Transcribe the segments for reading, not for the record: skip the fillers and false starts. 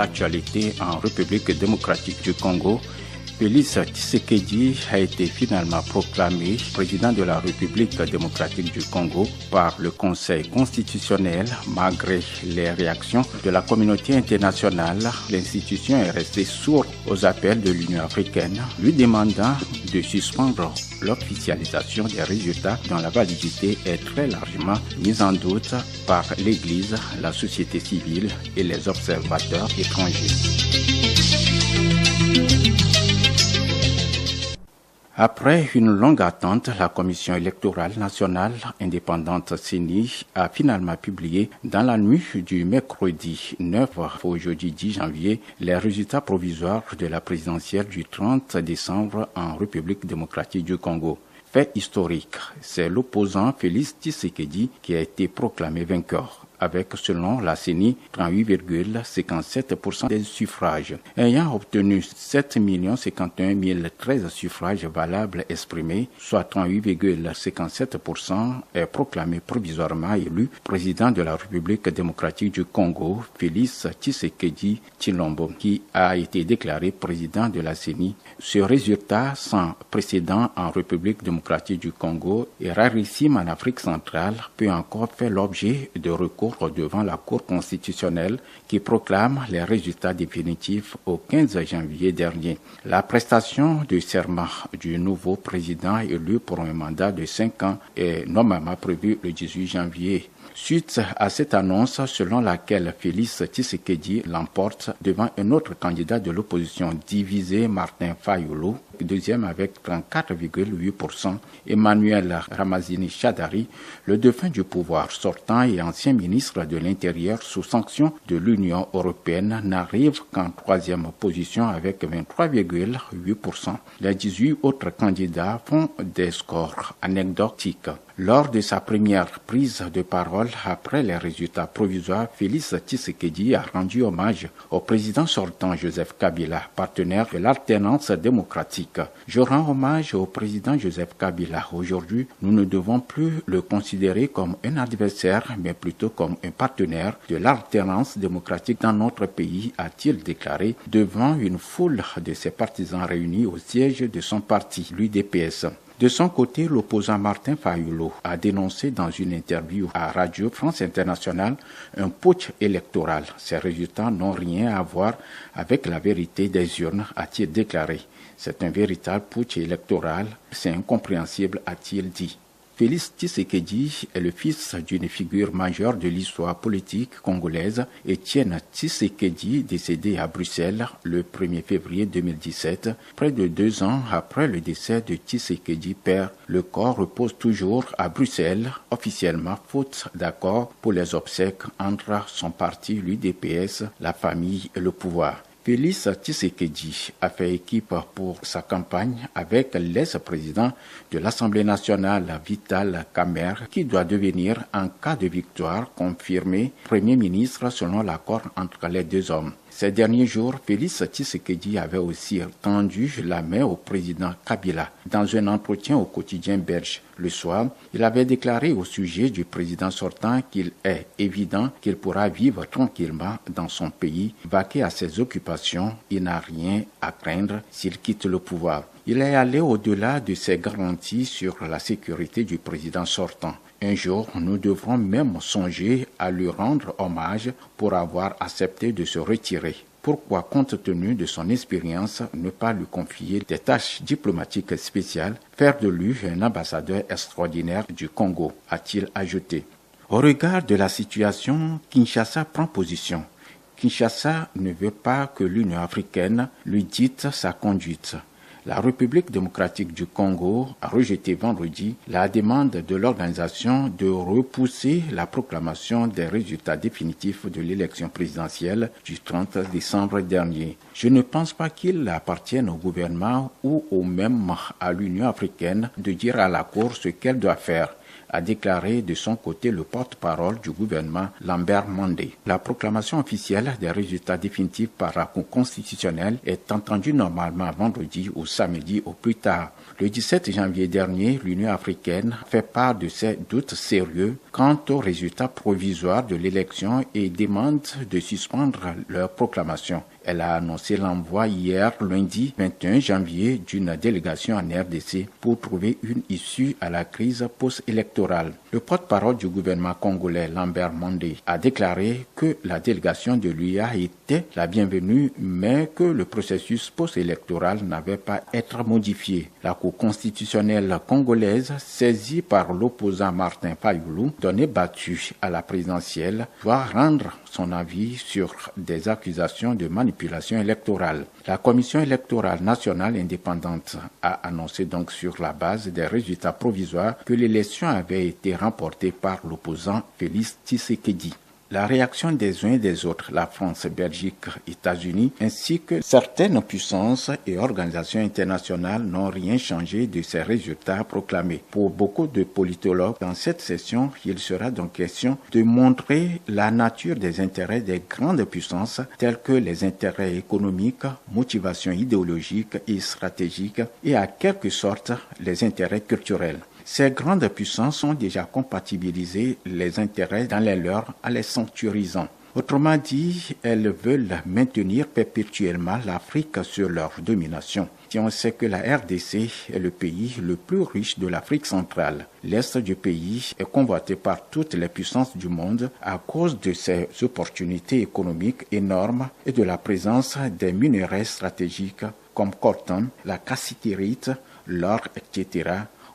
l'actualité en République démocratique du Congo. Félix Tshisekedi a été finalement proclamé président de la République démocratique du Congo par le Conseil constitutionnel. Malgré les réactions de la communauté internationale, l'institution est restée sourde aux appels de l'Union africaine, lui demandant de suspendre l'officialisation des résultats dont la validité est très largement mise en doute par l'Église, la société civile et les observateurs étrangers. Après une longue attente, la Commission électorale nationale indépendante CENI a finalement publié dans la nuit du mercredi 9 au jeudi 10 janvier les résultats provisoires de la présidentielle du 30 décembre en République démocratique du Congo. Fait historique, c'est l'opposant Félix Tshisekedi qui a été proclamé vainqueur, avec, selon la CENI, 38,57% des suffrages. Ayant obtenu 7 51 013 suffrages valables exprimés, soit 38,57%, est proclamé provisoirement élu président de la République démocratique du Congo, Félix Tshisekedi Tshilombo, qui a été déclaré président de la CENI. Ce résultat, sans précédent en République démocratique du Congo et rarissime en Afrique centrale, peut encore faire l'objet de recours devant la Cour constitutionnelle qui proclame les résultats définitifs au 15 janvier dernier. La prestation de serment du nouveau président élu pour un mandat de 5 ans est normalement prévue le 18 janvier. Suite à cette annonce selon laquelle Félix Tshisekedi l'emporte devant un autre candidat de l'opposition divisé, Martin Fayulu, deuxième avec 34,8%, Emmanuel Ramazani Shadari, le défunt du pouvoir sortant et ancien ministre de l'Intérieur sous sanction de l'Union européenne, n'arrive qu'en troisième position avec 23,8%. Les 18 autres candidats font des scores anecdotiques. Lors de sa première prise de parole après les résultats provisoires, Félix Tshisekedi a rendu hommage au président sortant Joseph Kabila, partenaire de l'alternance démocratique. Je rends hommage au président Joseph Kabila. Aujourd'hui, nous ne devons plus le considérer comme un adversaire, mais plutôt comme un partenaire de l'alternance démocratique dans notre pays, a-t-il déclaré devant une foule de ses partisans réunis au siège de son parti, l'UDPS. De son côté, l'opposant Martin Fayulu a dénoncé dans une interview à Radio France Internationale un putsch électoral. Ces résultats n'ont rien à voir avec la vérité des urnes, a-t-il déclaré. C'est un véritable putsch électoral, c'est incompréhensible, a-t-il dit. Félix Tshisekedi est le fils d'une figure majeure de l'histoire politique congolaise, Étienne Tshisekedi, décédé à Bruxelles le 1er février 2017. Près de 2 ans après le décès de Tshisekedi père, le corps repose toujours à Bruxelles, officiellement faute d'accord pour les obsèques entre son parti, l'UDPS, la famille et le pouvoir. Félix Tshisekedi a fait équipe pour sa campagne avec l'ex-président de l'Assemblée nationale, Vital Kamerhe, qui doit devenir, en cas de victoire confirmée, Premier ministre selon l'accord entre les deux hommes. Ces derniers jours, Félix Tshisekedi avait aussi tendu la main au président Kabila. Dans un entretien au quotidien belge le soir, il avait déclaré au sujet du président sortant qu'il est évident qu'il pourra vivre tranquillement dans son pays, vaquer à ses occupations, il n'a rien à craindre s'il quitte le pouvoir. Il est allé au-delà de ses garanties sur la sécurité du président sortant. Un jour, nous devrons même songer à lui rendre hommage pour avoir accepté de se retirer. Pourquoi, compte tenu de son expérience, ne pas lui confier des tâches diplomatiques spéciales, faire de lui un ambassadeur extraordinaire du Congo, a-t-il ajouté. Au regard de la situation, Kinshasa prend position. Kinshasa ne veut pas que l'Union africaine lui dicte sa conduite. La République démocratique du Congo a rejeté vendredi la demande de l'organisation de repousser la proclamation des résultats définitifs de l'élection présidentielle du 30 décembre dernier. Je ne pense pas qu'il appartienne au gouvernement ou au même à l'Union africaine de dire à la Cour ce qu'elle doit faire, a déclaré de son côté le porte-parole du gouvernement Lambert Mende. La proclamation officielle des résultats définitifs par la Cour constitutionnelle est entendue normalement vendredi ou samedi au plus tard. Le 17 janvier dernier, l'Union africaine fait part de ses doutes sérieux quant aux résultats provisoires de l'élection et demande de suspendre leur proclamation. Elle a annoncé l'envoi hier, lundi 21 janvier, d'une délégation en RDC pour trouver une issue à la crise post-électorale. Le porte-parole du gouvernement congolais, Lambert Mende, a déclaré que la délégation de l'UA était la bienvenue, mais que le processus post-électoral n'avait pas à être modifié. La Cour constitutionnelle congolaise, saisie par l'opposant Martin Fayulu, donné battu à la présidentielle, doit rendre son avis sur des accusations de manipulation électorale. La Commission électorale nationale indépendante a annoncé donc sur la base des résultats provisoires que l'élection avait été remportée par l'opposant Félix Tshisekedi. La réaction des uns et des autres, la France, Belgique, États-Unis, ainsi que certaines puissances et organisations internationales n'ont rien changé de ces résultats proclamés. Pour beaucoup de politologues, dans cette session, il sera donc question de montrer la nature des intérêts des grandes puissances tels que les intérêts économiques, motivations idéologiques et stratégiques et à quelque sorte les intérêts culturels. Ces grandes puissances ont déjà compatibilisé les intérêts dans les leurs en les sanctuarisant. Autrement dit, elles veulent maintenir perpétuellement l'Afrique sur leur domination. Si on sait que la RDC est le pays le plus riche de l'Afrique centrale, l'Est du pays est convoité par toutes les puissances du monde à cause de ses opportunités économiques énormes et de la présence des minerais stratégiques comme coltan, la cassitérite, l'or, etc.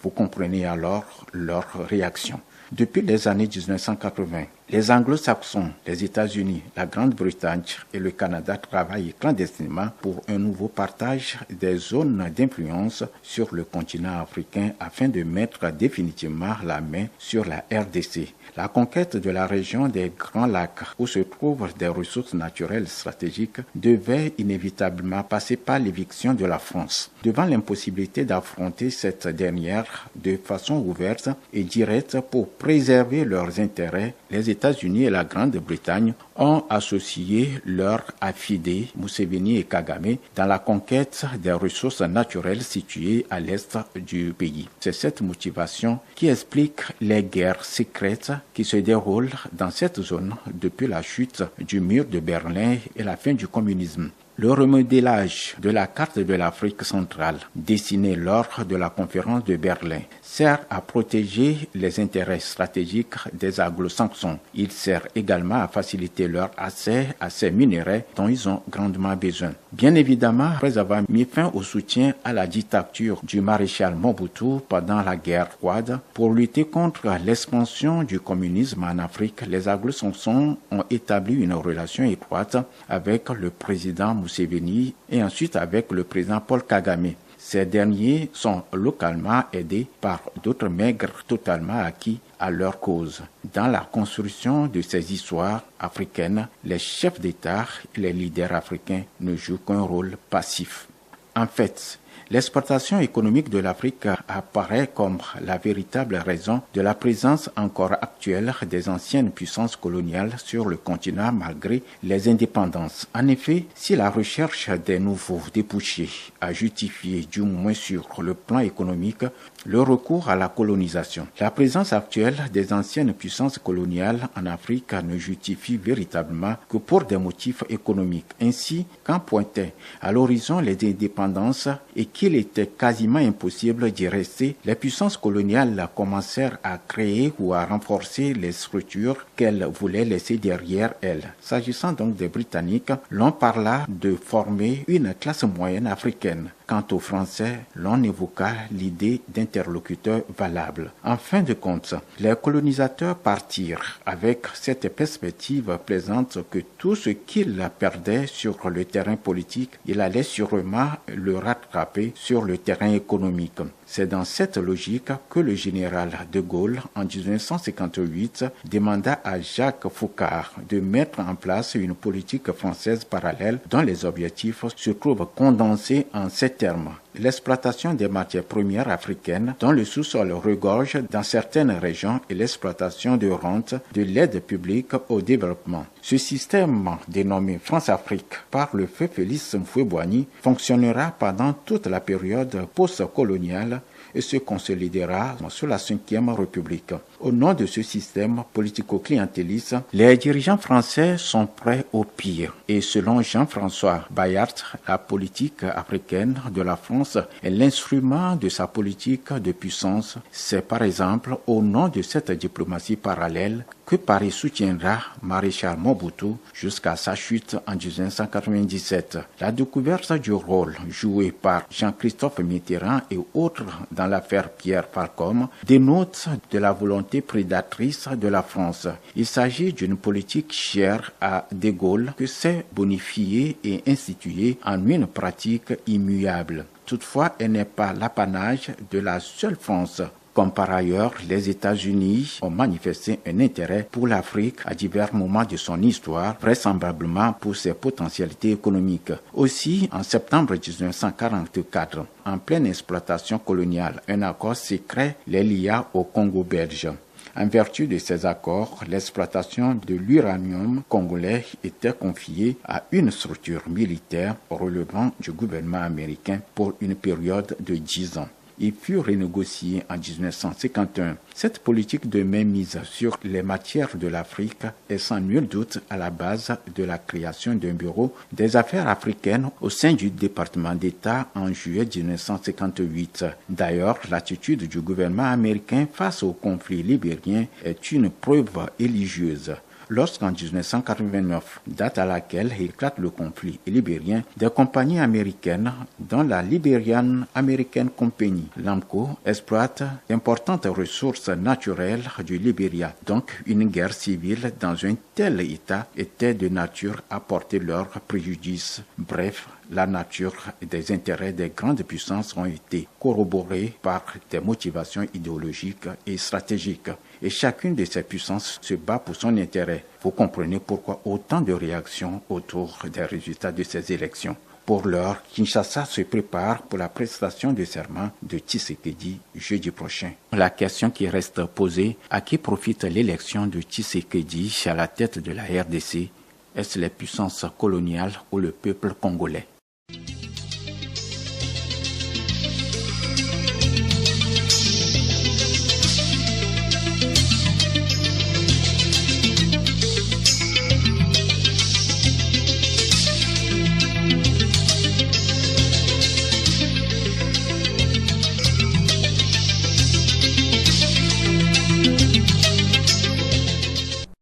Vous comprenez alors leur réaction. Depuis les années 1980, les anglo-saxons, les États-Unis, la Grande-Bretagne et le Canada travaillent clandestinement pour un nouveau partage des zones d'influence sur le continent africain afin de mettre définitivement la main sur la RDC. La conquête de la région des Grands Lacs, où se trouvent des ressources naturelles stratégiques, devait inévitablement passer par l'éviction de la France. Devant l'impossibilité d'affronter cette dernière de façon ouverte et directe pour préserver leurs intérêts, les États-Unis et la Grande-Bretagne ont associé leurs affidés, Museveni et Kagame, dans la conquête des ressources naturelles situées à l'est du pays. C'est cette motivation qui explique les guerres secrètes qui se déroulent dans cette zone depuis la chute du mur de Berlin et la fin du communisme. Le remodélage de la carte de l'Afrique centrale, dessinée lors de la conférence de Berlin, sert à protéger les intérêts stratégiques des anglo-saxons. Il sert également à faciliter leur accès à ces minerais dont ils ont grandement besoin. Bien évidemment, après avoir mis fin au soutien à la dictature du maréchal Mobutu pendant la guerre froide, pour lutter contre l'expansion du communisme en Afrique, les anglo-saxons ont établi une relation étroite avec le président Museveni et ensuite avec le président Paul Kagame. Ces derniers sont localement aidés par d'autres maigres totalement acquis à leur cause. Dans la construction de ces histoires africaines, les chefs d'État et les leaders africains ne jouent qu'un rôle passif. En fait, l'exportation économique de l'Afrique apparaît comme la véritable raison de la présence encore actuelle des anciennes puissances coloniales sur le continent malgré les indépendances. En effet, si la recherche des nouveaux débouchés a justifié, du moins sur le plan économique, le recours à la colonisation, la présence actuelle des anciennes puissances coloniales en Afrique ne justifie véritablement que pour des motifs économiques. Ainsi, quand pointaient à l'horizon les indépendances et qu'il était quasiment impossible d'y rester, les puissances coloniales commencèrent à créer ou à renforcer les structures qu'elles voulaient laisser derrière elles. S'agissant donc des Britanniques, l'on parla de former une classe moyenne africaine. Quant aux Français, l'on évoqua l'idée d'interlocuteurs valables. En fin de compte, les colonisateurs partirent avec cette perspective plaisante que tout ce qu'ils perdaient sur le terrain politique, il allait sûrement le rattraper sur le terrain économique. C'est dans cette logique que le général de Gaulle, en 1958, demanda à Jacques Foccart de mettre en place une politique française parallèle dont les objectifs se trouvent condensés en ces termes. L'exploitation des matières premières africaines dont le sous-sol regorge dans certaines régions et l'exploitation de rente de l'aide publique au développement. Ce système, dénommé France-Afrique par le feu Félix Houphouët-Boigny, fonctionnera pendant toute la période post-coloniale et se consolidera sous la Ve République. Au nom de ce système politico-clientéliste, les dirigeants français sont prêts au pire. Et selon Jean-François Bayart, la politique africaine de la France est l'instrument de sa politique de puissance. C'est par exemple au nom de cette diplomatie parallèle que Paris soutiendra Maréchal Mobutu jusqu'à sa chute en 1997. La découverte du rôle joué par Jean-Christophe Mitterrand et autres dans l'affaire Pierre Falcom dénote de la volonté prédatrice de la France. Il s'agit d'une politique chère à De Gaulle que s'est bonifiée et instituée en une pratique immuable. Toutefois, elle n'est pas l'apanage de la seule France. Comme par ailleurs, les États-Unis ont manifesté un intérêt pour l'Afrique à divers moments de son histoire, vraisemblablement pour ses potentialités économiques. Aussi, en septembre 1944, en pleine exploitation coloniale, un accord secret les lia au Congo belge. En vertu de ces accords, l'exploitation de l'uranium congolais était confiée à une structure militaire relevant du gouvernement américain pour une période de 10 ans. Il fut renégocié en 1951. Cette politique de mainmise sur les matières de l'Afrique est sans nul doute à la base de la création d'un bureau des affaires africaines au sein du département d'État en juillet 1958. D'ailleurs, l'attitude du gouvernement américain face au conflit libérien est une preuve religieuse. Lorsqu'en 1989, date à laquelle éclate le conflit libérien, des compagnies américaines, dont la Liberian American Company, LAMCO, exploitent d'importantes ressources naturelles du Libéria. Donc, une guerre civile dans un tel état était de nature à porter leur préjudice. Bref, la nature et des intérêts des grandes puissances ont été corroborés par des motivations idéologiques et stratégiques. Et chacune de ces puissances se bat pour son intérêt. Vous comprenez pourquoi autant de réactions autour des résultats de ces élections. Pour l'heure, Kinshasa se prépare pour la prestation de serment de Tshisekedi jeudi prochain. La question qui reste posée, à qui profite l'élection de Tshisekedi à la tête de la RDC? Est-ce les puissances coloniales ou le peuple congolais?